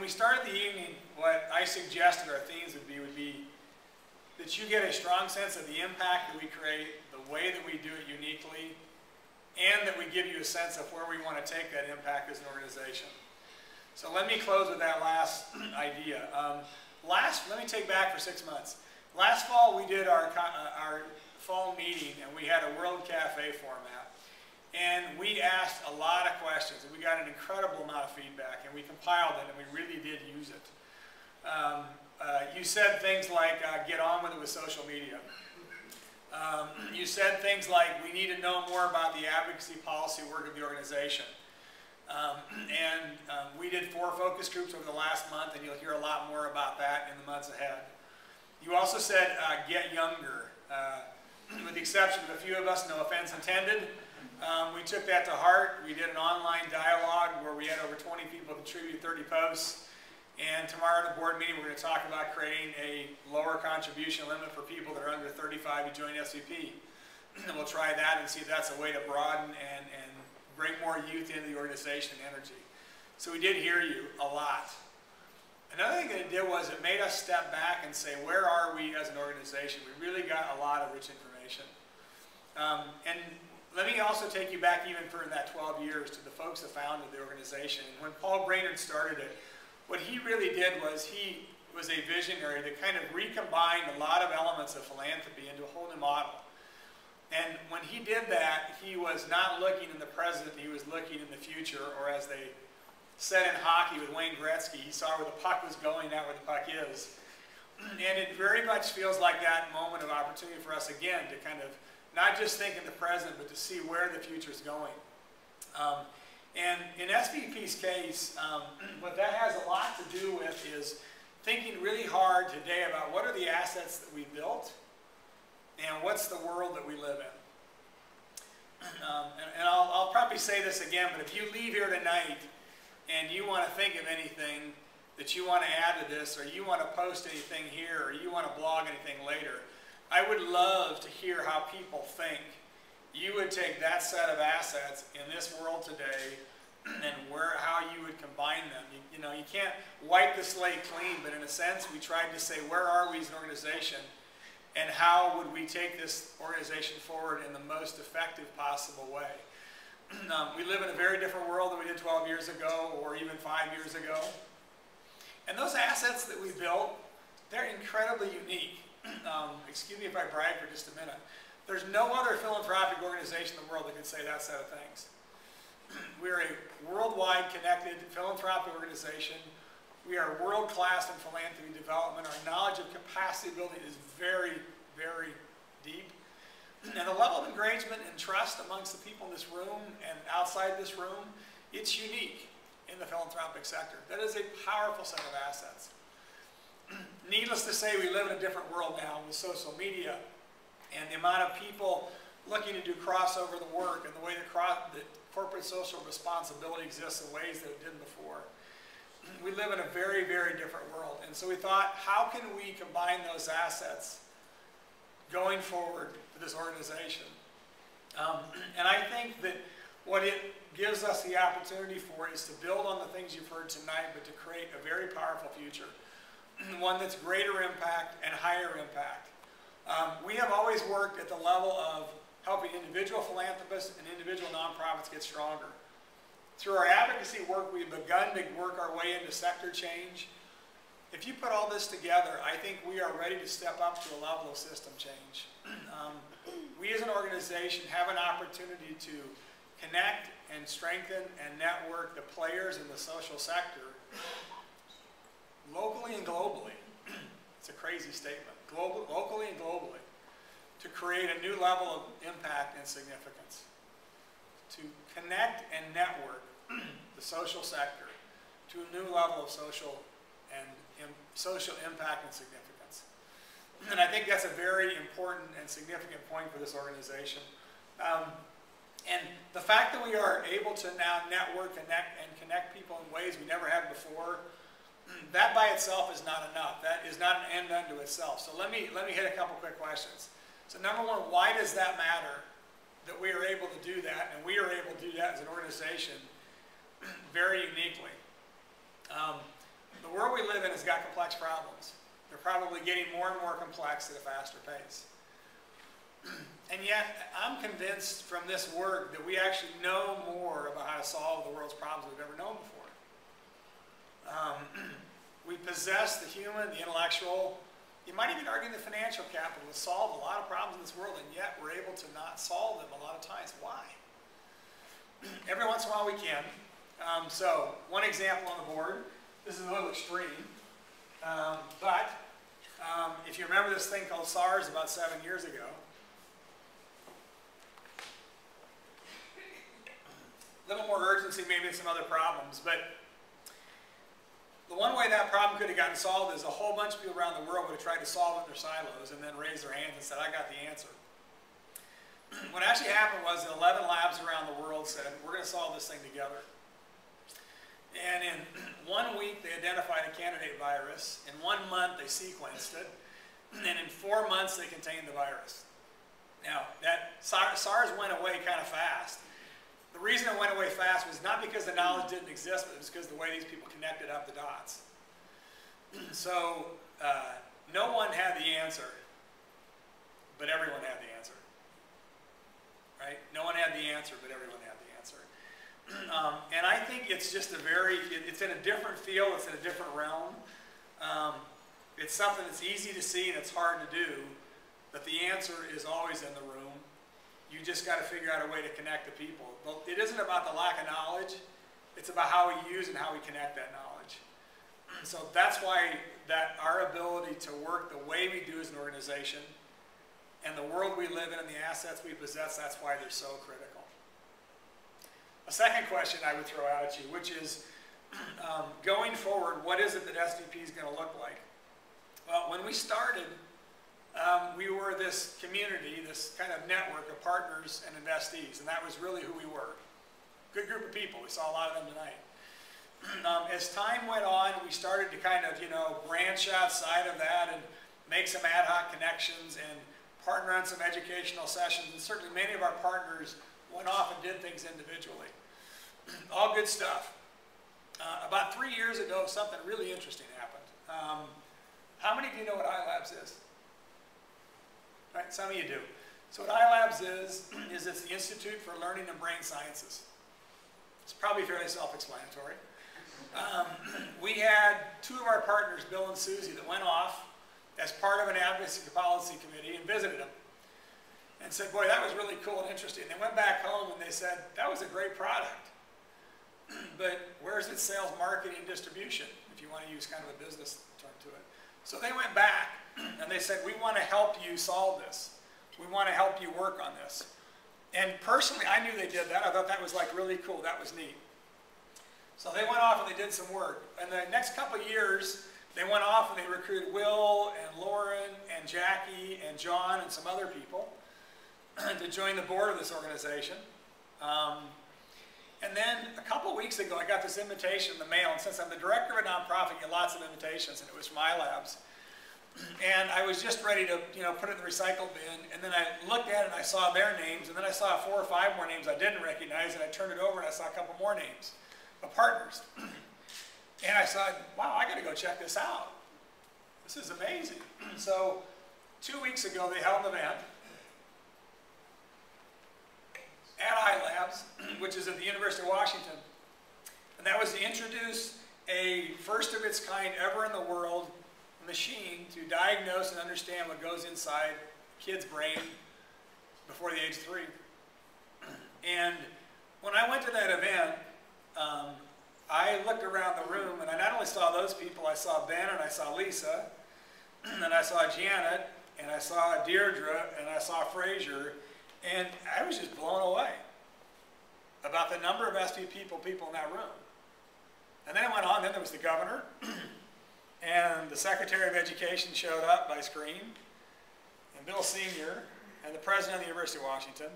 when we started the evening, what I suggested our themes would be that you get a strong sense of the impact that we create, the way that we do it uniquely, and that we give you a sense of where we want to take that impact as an organization. So let me close with that last idea. Let me take back for 6 months. Last fall we did our fall meeting, and we had a World Cafe format. And we asked a lot of questions, and we got an incredible amount of feedback, and we compiled it, and we really did use it. You said things like, get on with it with social media. You said things like, we need to know more about the advocacy policy work of the organization. We did 4 focus groups over the last month, and you'll hear a lot more about that in the months ahead. You also said, get younger. With the exception of a few of us, no offense intended, we took that to heart. We did an online dialogue where we had over 20 people contribute 30 posts. And tomorrow at the board meeting, we're going to talk about creating a lower contribution limit for people that are under 35 who join SVP. And we'll try that and see if that's a way to broaden and bring more youth into the organization and energy. So we did hear you a lot. Another thing that it did was it made us step back and say, where are we as an organization? We really got a lot of rich information. And let me also take you back even further than that 12 years to the folks that founded the organization. And when Paul Brainerd started it, what he really did was he was a visionary that kind of recombined a lot of elements of philanthropy into a whole new model. And when he did that, he was not looking in the present, he was looking in the future, or as they said in hockey with Wayne Gretzky, he saw where the puck was going, not where the puck is. And it very much feels like that moment of opportunity for us again to kind of not just think in the present, but to see where the future is going. And in SVP's case, what that has a lot to do with is thinking really hard today about what are the assets that we built and what's the world that we live in. And I'll probably say this again, but if you leave here tonight and you want to think of anything that you want to add to this, or you want to post anything here, or you want to blog anything later, I would love to hear how people think you would take that set of assets in this world today and how you would combine them. You know, you can't wipe the slate clean, but in a sense, we tried to say, where are we as an organization, and how would we take this organization forward in the most effective possible way? We live in a very different world than we did 12 years ago, or even 5 years ago. And those assets that we built, they're incredibly unique. Excuse me if I brag for just a minute. There's no other philanthropic organization in the world that can say that set of things. We're a worldwide connected philanthropic organization. We are world-class in philanthropy development. Our knowledge of capacity building is very, very deep. And the level of engagement and trust amongst the people in this room and outside this room, it's unique in the philanthropic sector. That is a powerful set of assets. Needless to say, we live in a different world now with social media and the amount of people looking to do crossover the work and the way that corporate social responsibility exists in ways that it didn't before. We live in a very, very different world. And so we thought, how can we combine those assets going forward for this organization? And I think that what it gives us the opportunity for is to build on the things you've heard tonight, but to create a very powerful future. One that's greater impact and higher impact. We have always worked at the level of helping individual philanthropists and individual nonprofits get stronger. Through our advocacy work, we've begun to work our way into sector change. If you put all this together, I think we are ready to step up to a level of system change. We as an organization have an opportunity to connect and strengthen and network the players in the social sector locally and globally. It's a crazy statement. Locally and globally, to create a new level of impact and significance. To connect and network the social sector to a new level of social impact and significance. And I think that's a very important and significant point for this organization. And the fact that we are able to now network and connect people in ways we never had before, that by itself is not enough. That is not an end unto itself. So let me hit a couple quick questions. So number one, why does that matter that we are able to do that, and we are able to do that as an organization very uniquely? has got complex problems. They're probably getting more and more complex at a faster pace. And yet, I'm convinced from this work that we actually know more about how to solve the world's problems than we've ever known before. We possess the human, the intellectual, you might even argue the financial capital to solve a lot of problems in this world, and yet we're able to not solve them a lot of times. Why? Every once in a while we can. So, one example on the board, this is a little extreme, but if you remember this thing called SARS about 7 years ago, a little more urgency maybe than some other problems, but the one way that problem could have gotten solved is a whole bunch of people around the world would have tried to solve it in their silos and then raised their hands and said, I got the answer. What actually happened was that 11 labs around the world said, we're going to solve this thing together. And in 1 week, they identified a candidate virus. In 1 month, they sequenced it. And in 4 months, they contained the virus. Now, that SARS went away kind of fast. The reason it went away fast was not because the knowledge didn't exist, but it was because of the way these people connected up the dots. So, no one had the answer, but everyone had the answer. Right? No one had the answer, but everyone had the answer. And I think it's just it's in a different field, it's in a different realm. It's something that's easy to see and it's hard to do, but the answer is always in the room. You just got to figure out a way to connect the people. But it isn't about the lack of knowledge, it's about how we use and how we connect that knowledge. So that's why our ability to work the way we do as an organization and the world we live in and the assets we possess, that's why they're so critical. A second question I would throw out at you, which is, going forward, what is it that SDP is going to look like? Well, when we started, we were this community, this kind of network of partners and investees, and that was really who we were. Good group of people. We saw a lot of them tonight. As time went on, we started to kind of, branch outside of that and make some ad hoc connections and partner on some educational sessions, and certainly many of our partners went off and did things individually. All good stuff. About 3 years ago, something really interesting happened. How many of you know what iLabs is? Right, some of you do. So what iLabs is it's the Institute for Learning and Brain Sciences. It's probably fairly self-explanatory. We had 2 of our partners, Bill and Susie, that went off as part of an advocacy policy committee and visited them and said, boy, that was really cool and interesting. They went back home and they said, that was a great product, but where's its sales, marketing, and distribution, if you want to use kind of a business term to it. So they went back and they said, we want to help you solve this. We want to help you work on this. And personally, I knew they did that. I thought that was like really cool. That was neat. So they went off and they did some work. And the next couple of years, they went off and they recruited Will and Lauren and Jackie and John and some other people to join the board of this organization. And then a couple of weeks ago, I got this invitation in the mail. And since I'm the director of a nonprofit, I get lots of invitations, and it was from iLabs. And I was just ready to, put it in the recycle bin. And then I looked at it and I saw their names. And then I saw 4 or 5 more names I didn't recognize. And I turned it over and I saw a couple more names of partners. And I said, wow, I got to go check this out. This is amazing. So 2 weeks ago, they held an event at iLabs, which is at the University of Washington. And that was to introduce a first of its kind ever in the world machine to diagnose and understand what goes inside a kid's brain before the age of 3. And when I went to that event, I looked around the room and I not only saw those people, I saw Ben and I saw Lisa, and I saw Janet, and I saw Deirdre, and I saw Fraser, and I was just blown away about the number of SP people in that room. And then it went on, then there was the governor, and the Secretary of Education showed up by screen, and Bill Sr., and the President of the University of Washington.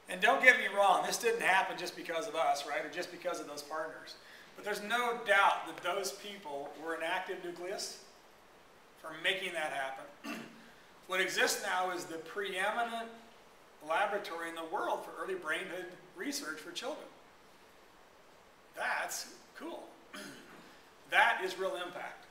And don't get me wrong, this didn't happen just because of us, right, or just because of those partners. But there's no doubt that those people were an active nucleus for making that happen. What exists now is the preeminent laboratory in the world for early brainhood research for children. That's cool. That is real impact.